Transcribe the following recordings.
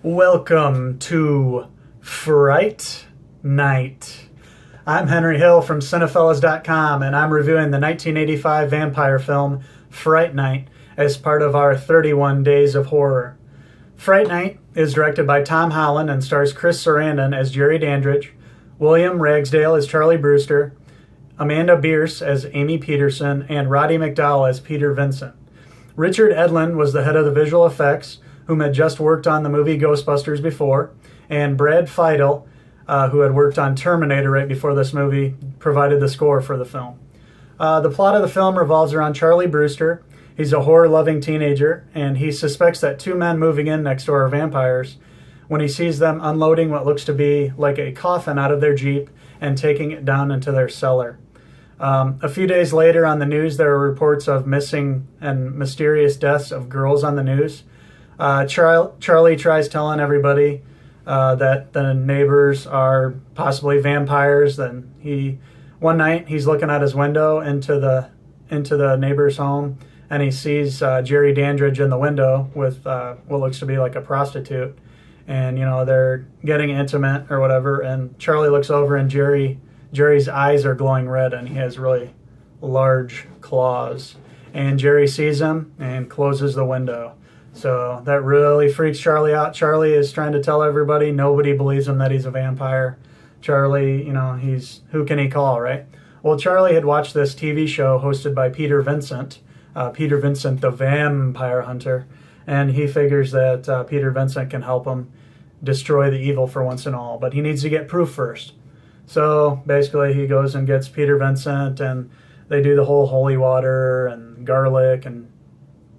Welcome to Fright Night. I'm Henry Hill from Cinephellas.com, and I'm reviewing the 1985 vampire film Fright Night as part of our 31 Days of Horror. Fright Night is directed by Tom Holland and stars Chris Sarandon as Jerry Dandridge, William Ragsdale as Charlie Brewster, Amanda Bearse as Amy Peterson, and Roddy McDowall as Peter Vincent. Richard Edlund was the head of the visual effects, whom had just worked on the movie Ghostbusters before, and Brad Fiedel, who had worked on Terminator right before this movie, provided the score for the film. The plot of the film revolves around Charlie Brewster. He's a horror-loving teenager, and he suspects that two men moving in next door are vampires when he sees them unloading what looks to be like a coffin out of their Jeep and taking it down into their cellar. A few days later on the news, there are reports of missing and mysterious deaths of girls on the news. Charlie tries telling everybody that the neighbors are possibly vampires. Then one night he's looking out his window into the neighbor's home, and he sees Jerry Dandridge in the window with what looks to be like a prostitute, and they're getting intimate or whatever. And Charlie looks over, and Jerry's eyes are glowing red, and he has really large claws. And Jerry sees him and closes the window. So that really freaks Charlie out. Charlie is trying to tell everybody. Nobody believes him that he's a vampire. Charlie, who can he call, right? Well, Charlie had watched this TV show hosted by Peter Vincent the Vampire Hunter, and he figures that Peter Vincent can help him destroy the evil for once and all, but he needs to get proof first. So basically he goes and gets Peter Vincent, and they do the whole holy water and garlic and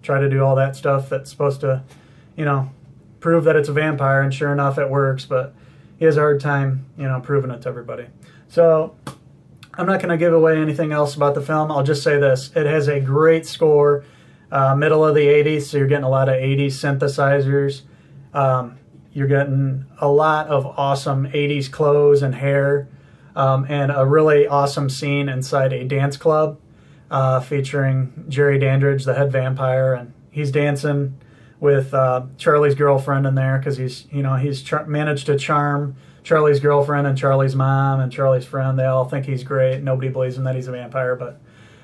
try to do all that stuff that's supposed to, prove that it's a vampire, and sure enough it works, but he has a hard time, proving it to everybody. So I'm not going to give away anything else about the film. I'll just say this. It has a great score, middle of the 80s, so you're getting a lot of 80s synthesizers. You're getting a lot of awesome 80s clothes and hair, and a really awesome scene inside a dance club featuring Jerry Dandridge, the head vampire, and he's dancing with Charlie's girlfriend in there because he's managed to charm Charlie's girlfriend and Charlie's mom and Charlie's friend. They all think he's great. Nobody believes him that he's a vampire, but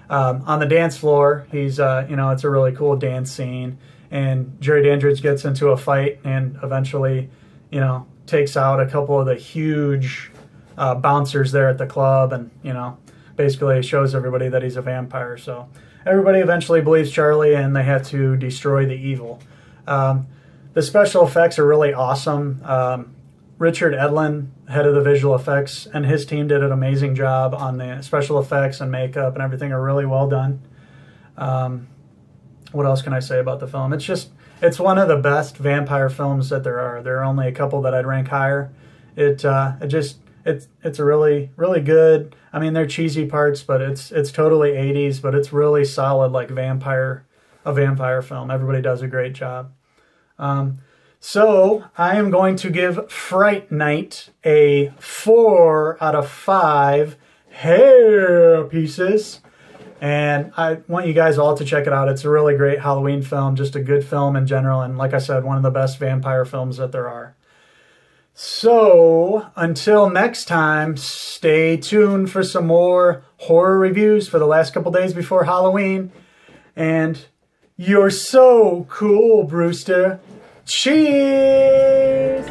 on the dance floor, he's it's a really cool dance scene. And Jerry Dandridge gets into a fight and eventually, takes out a couple of the huge bouncers there at the club, and basically shows everybody that he's a vampire. So everybody eventually believes Charlie, and they have to destroy the evil. The special effects are really awesome. Richard Edlund, head of the visual effects, and his team did an amazing job on the special effects and makeup, and everything are really well done. What else can I say about the film? It's one of the best vampire films that there are. There are only a couple that I'd rank higher. It's a really, really good. I mean, they're cheesy parts, but it's totally 80s, but it's really solid, like a vampire film. Everybody does a great job. So I am going to give Fright Night a 4 out of 5 hair pieces. And I want you guys all to check it out. It's a really great Halloween film, just a good film in general. And like I said, one of the best vampire films that there are. So until next time, stay tuned for some more horror reviews for the last couple days before Halloween. And you're so cool, Brewster. Cheers!